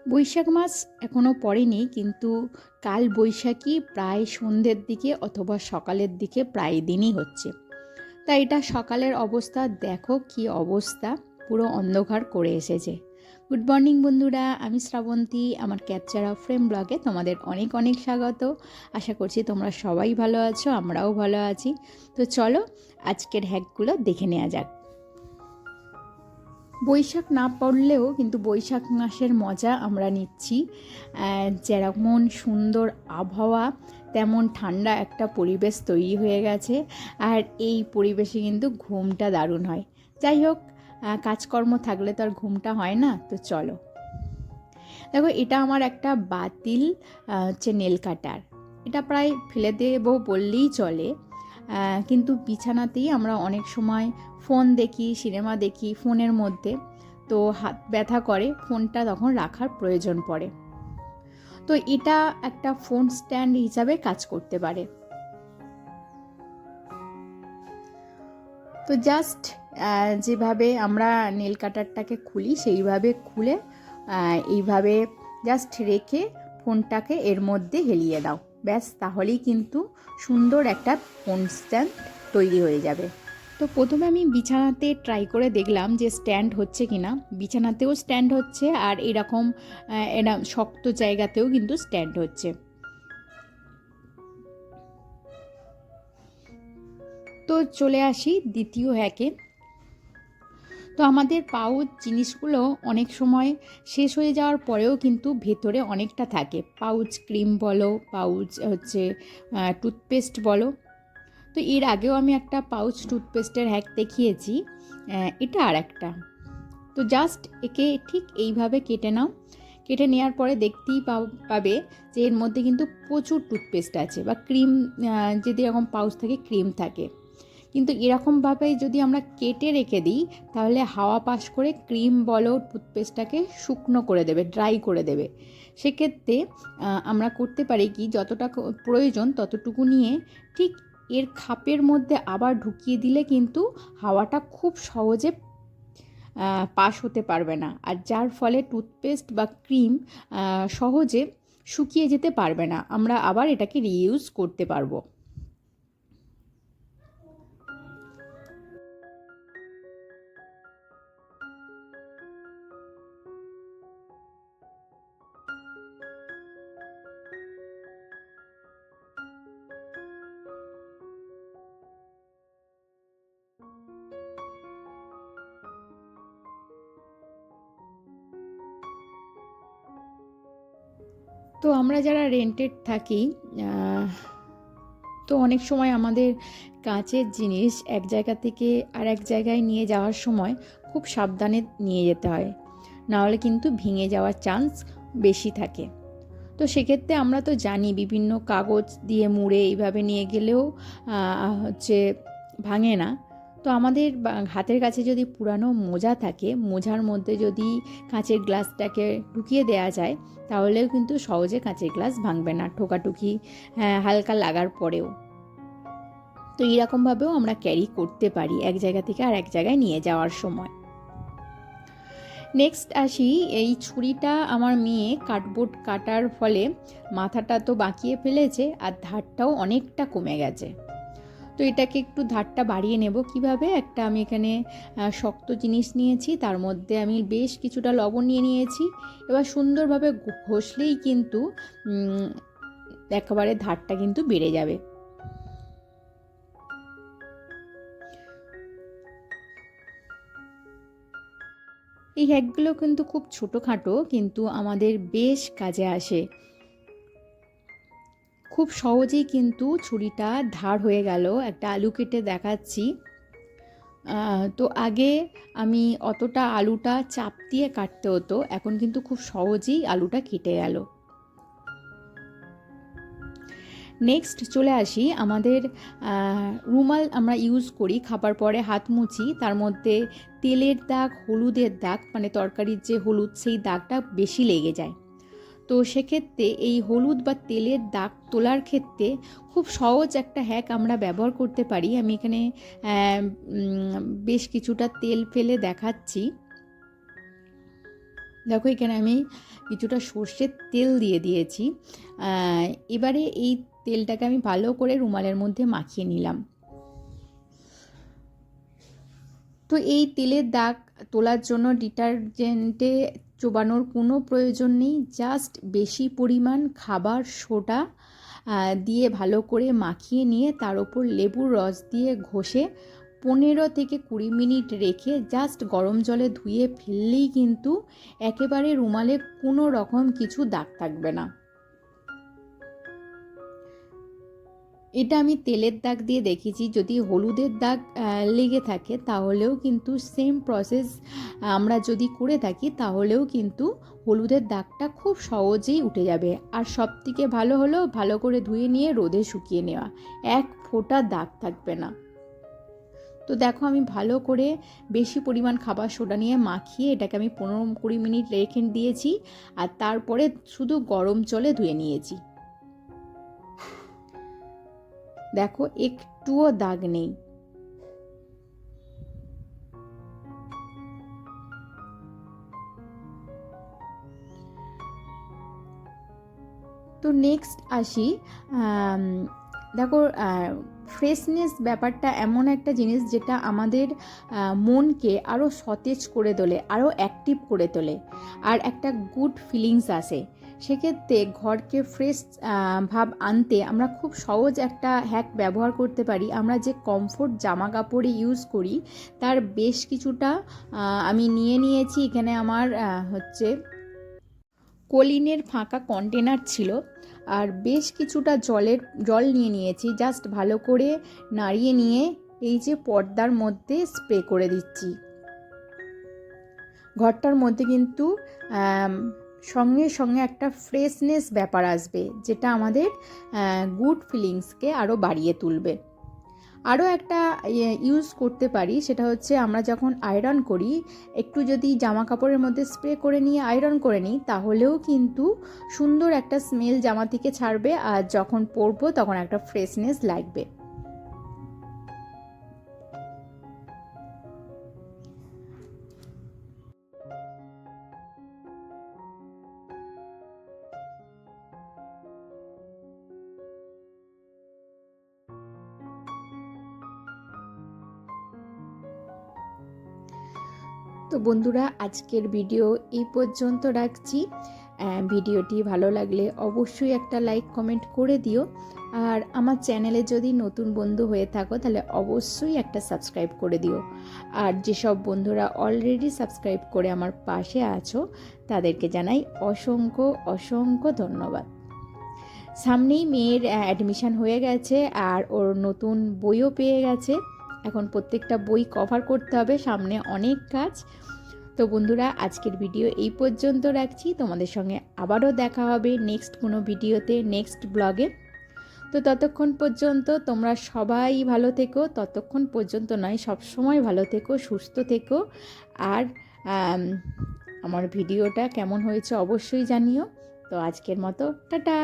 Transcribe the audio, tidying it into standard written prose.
বৈশাখ মাস এখনও পড়েনি, কিন্তু কাল বৈশাখী প্রায় সন্ধ্যের দিকে অথবা সকালের দিকে প্রায় দিনই হচ্ছে। তা এটা সকালের অবস্থা দেখো কি অবস্থা, পুরো অন্ধকার করে এসেছে। গুড মর্নিং বন্ধুরা, আমি শ্রাবন্তী, আমার ক্যাপচার অফ ফ্রেম ব্লগে তোমাদের অনেক অনেক স্বাগত। আশা করছি তোমরা সবাই ভালো আছো, আমরাও ভালো আছি। তো চলো আজকের হ্যাকগুলো দেখে নেওয়া যাক। বৈশাখ না পড়লেও কিন্তু বৈশাখ মাসের মজা আমরা নিচ্ছি। যেমন সুন্দর আবহাওয়া, তেমন ঠান্ডা একটা পরিবেশ তৈরি হয়ে গেছে। আর এই পরিবেশে কিন্তু ঘুমটা দারুণ হয়। যাই হোক, কাজকর্ম থাকলে তো আর ঘুমটা হয় না। তো চলো দেখো, এটা আমার একটা বাতিল হচ্ছে নেল কাটার। এটা প্রায় ফেলে দেবো বললেই চলে, কিন্তু বিছানাতেই আমরা অনেক সময় ফোন দেখি, সিনেমা দেখি ফোনের মধ্যে, তো হাত ব্যথা করে, ফোনটা তখন রাখার প্রয়োজন পড়ে। তো এটা একটা ফোন স্ট্যান্ড হিসাবে কাজ করতে পারে। তো জাস্ট যেভাবে আমরা নেল কাটারটাকে খুলি সেইভাবে খুলে এইভাবে জাস্ট রেখে ফোনটাকে এর মধ্যে হেলিয়ে দাও, ব্যাস, তাহলেই কিন্তু সুন্দর একটা ফোন স্ট্যান্ড তৈরি হয়ে যাবে। তো প্রথমে আমি বিছানাতে ট্রাই করে দেখলাম যে স্ট্যান্ড হচ্ছে কি না। বিছানাতেও স্ট্যান্ড হচ্ছে, আর এরকম শক্ত জায়গাতেও কিন্তু স্ট্যান্ড হচ্ছে। তো চলে আসি দ্বিতীয় হ্যাকে। তো আমাদের পাউচ জিনিসগুলো অনেক সময় শেষ হয়ে যাওয়ার পরেও কিন্তু ভেতরে অনেকটা থাকে। পাউচ ক্রিম বলো, পাউচ হচ্ছে টুথপেস্ট বলো। তো এর আগেও আমি একটা পাউচ টুথপেস্টের হ্যাক দেখিয়েছি, এটা আর একটা। তো জাস্ট একে ঠিক এইভাবে কেটে নাও। কেটে নেওয়ার পরে দেখতেই পাবে যে এর মধ্যে কিন্তু প্রচুর টুথপেস্ট আছে, বা ক্রিম, যদি এরকম পাউচ থাকে ক্রিম থাকে। কিন্তু এরকমভাবে যদি আমরা কেটে রেখে দিই, তাহলে হাওয়া পাস করে ক্রিম বলো টুথপেস্টটাকে শুকনো করে দেবে, ড্রাই করে দেবে। সেক্ষেত্রে আমরা করতে পারি কি, যতটা প্রয়োজন ততটুকু নিয়ে ঠিক এর খাপের মধ্যে আবার ঢুকিয়ে দিলে কিন্তু হাওয়াটা খুব সহজে পাস হতে পারবে না, আর যার ফলে টুথপেস্ট বা ক্রিম সহজে শুকিয়ে যেতে পারবে না। আমরা আবার এটাকে রিইউজ করতে পারবো। তো আমরা যারা রেন্টেড থাকি, তো অনেক সময় আমাদের কাঁচের জিনিস এক জায়গা থেকে আর এক জায়গায় নিয়ে যাওয়ার সময় খুব সাবধানে নিয়ে যেতে হয়, নাহলে কিন্তু ভেঙে যাওয়ার চান্স বেশি থাকে। তো সেক্ষেত্রে আমরা তো জানি বিভিন্ন কাগজ দিয়ে মুড়ে এইভাবে নিয়ে গেলেও হচ্ছে ভাঙে না। তো আমাদের হাতের কাছে যদি পুরানো মোজা থাকে, মোজার মধ্যে যদি কাঁচের গ্লাসটাকে ঢুকিয়ে দেওয়া যায়, তাহলেও কিন্তু সহজে কাঁচের গ্লাস ভাঙবে না, ঠোকাঠুকি হালকা লাগার পরেও। তো এইরকমভাবেও আমরা ক্যারি করতে পারি এক জায়গা থেকে আর এক জায়গায় নিয়ে যাওয়ার সময়। নেক্সট আসি, এই ছুরিটা আমার মেয়ে কার্ডবোর্ড কাটার ফলে মাথাটা তো বাঁকিয়ে ফেলেছে, আর ধারটাও অনেকটা কমে গেছে। তো এটাকে একটু ধারটা বাড়িয়ে নেব কিভাবে। একটা আমি এখানে শক্ত জিনিস নিয়েছি, তার মধ্যে আমি বেশ কিছুটা লবণ নিয়ে নিয়েছি। এবার সুন্দরভাবে ঘষলেই কিন্তু একেবারে ধারটা কিন্তু বেড়ে যাবে। এই হ্যাকগুলো কিন্তু খুব ছোটোখাটো, কিন্তু আমাদের বেশ কাজে আসে। খুব সহজেই কিন্তু ছুরিটা ধার হয়ে গেল। একটা আলু কেটে দেখাচ্ছি। তো আগে আমি অতটা আলুটা চাপ দিয়ে কাটতে হতো, এখন কিন্তু খুব সহজেই আলুটা কেটে গেল। নেক্সট চলে আসি, আমাদের রুমাল আমরা ইউজ করি, খাবার পরে হাত মুছি, তার মধ্যে তেলের দাগ, হলুদের দাগ, মানে তরকারির যে হলুদ, সেই দাগটা বেশি লেগে যায়। তো সেক্ষেত্রে এই হলুদ বা তেলের দাগ তোলার ক্ষেত্রে খুব সহজ একটা হ্যাক আমরা ব্যবহার করতে পারি। আমি এখানে বেশ কিছুটা তেল ফেলে দেখাচ্ছি। দেখো এখানে আমি কিছুটা সর্ষের তেল দিয়ে দিয়েছি। এবারে এই তেলটাকে আমি ভালো করে রুমালের মধ্যে মাখিয়ে নিলাম। তো এই তেলের দাগ তোলার জন্য ডিটারজেন্টে চোবানোর কোনো প্রয়োজন নেই, জাস্ট বেশি পরিমাণ খাবার সোডা দিয়ে ভালো করে মাখিয়ে নিয়ে তার ওপর লেবুর রস দিয়ে ঘষে 15 থেকে 20 মিনিট রেখে জাস্ট গরম জলে ধুয়ে ফেললেই কিন্তু একেবারে রুমালে কোনো রকম কিছু দাগ থাকবে না। এটা আমি তেলের দাগ দিয়ে দেখেছি। যদি হলুদের দাগ লেগে থাকে তাহলেও কিন্তু সেম প্রসেস আমরা যদি করে থাকি তাহলেও কিন্তু হলুদের দাগটা খুব সহজেই উঠে যাবে। আর সবথেকে ভালো হলো ভালো করে ধুয়ে নিয়ে রোদে শুকিয়ে নেওয়া, এক ফোঁটা দাগ থাকবে না। তো দেখো আমি ভালো করে বেশি পরিমাণ খাবার সোডা নিয়ে মাখিয়ে এটাকে আমি 15-20 মিনিট রেখে দিয়েছি, আর তারপরে শুধু গরম জলে ধুয়ে নিয়েছি। দেখো একটুও দাগ নেই। তো নেক্সট আসি, দেখো ফ্রেশনেস ব্যাপারটা এমন একটা জিনিস যেটা আমাদের মনকে আরও সতেজ করে তোলে, আরও অ্যাক্টিভ করে তোলে, আর একটা গুড ফিলিংস আসে। সেক্ষেত্রে ঘরকে ফ্রেশ ভাব আনতে আমরা খুব সহজ একটা হ্যাক ব্যবহার করতে পারি। আমরা যে কমফোর্ট জামা কাপড়ে ইউজ করি তার বেশ কিছুটা আমি নিয়ে নিয়েছি। এখানে আমার কলিনের ফাঁকা কন্টেনার ছিল, আর বেশ কিছুটা জল নিয়ে নিয়েছি। জাস্ট ভালো করে নাড়িয়ে নিয়ে এই যে পর্দার মধ্যে স্প্রে করে দিচ্ছি। ঘরটার মধ্যে কিন্তু সঙ্গে সঙ্গে একটা ফ্রেশনেস ব্যাপার আসবে, যেটা আমাদের গুড ফিলিংসকে আরও বাড়িয়ে তুলবে। আরও একটা ইউজ করতে পারি, সেটা হচ্ছে আমরা যখন আয়রন করি একটু যদি জামা কাপড়ের মধ্যে স্প্রে করে নিয়ে আয়রন করে নিই তাহলেও কিন্তু সুন্দর একটা স্মেল জামা থেকে ছাড়বে, আর যখন পরবো তখন একটা ফ্রেশনেস লাগবে। তো বন্ধুরা, আজকের ভিডিও এই পর্যন্ত রাখছি। ভিডিওটি ভালো লাগলে অবশ্যই একটা লাইক কমেন্ট করে দিও, আর আমার চ্যানেলে যদি নতুন বন্ধু হয়ে থাকো তাহলে অবশ্যই একটা সাবস্ক্রাইব করে দিও। আর যেসব বন্ধুরা অলরেডি সাবস্ক্রাইব করে আমার পাশে আছো তাদেরকে জানাই অসংখ্য অসংখ্য ধন্যবাদ। সামনেই মেয়ের অ্যাডমিশান হয়ে গেছে, আর ওর নতুন বইও পেয়ে গেছে। এখন প্রত্যেকটা বই কভার করতে হবে, সামনে অনেক কাজ। তো বন্ধুরা, আজকের ভিডিও এই পর্যন্ত রাখছি। তোমাদের সঙ্গে আবারও দেখা হবে নেক্সট কোনো ভিডিওতে, নেক্সট ব্লগে। তো ততক্ষণ পর্যন্ত তোমরা সবাই ভালো থেকো। ততক্ষণ পর্যন্ত নয়, সবসময় ভালো থেকো, সুস্থ থেকো। আর আমার ভিডিওটা কেমন হয়েছে অবশ্যই জানিও। তো আজকের মতো টাটা।